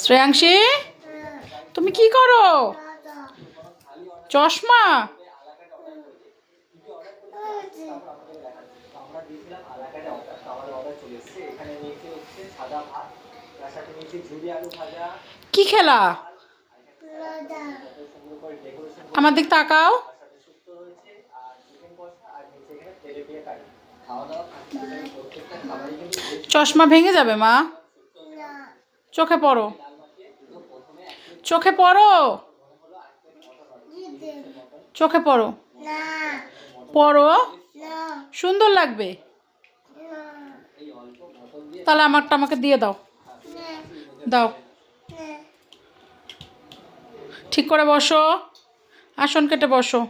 শ্রেয়াংশী, তুমি কি করো? চশমা? কি খেলা? আমার দিক তাকাও। চশমা ভেঙে যাবে মা। চোখে পড়ো, চোখে পড়ো, চোখে পড়ো, পড়ো, সুন্দর লাগবে। তাহলে আমারটা আমাকে দিয়ে দাও। দাও, ঠিক করে বসো, আসন কেটে বসো।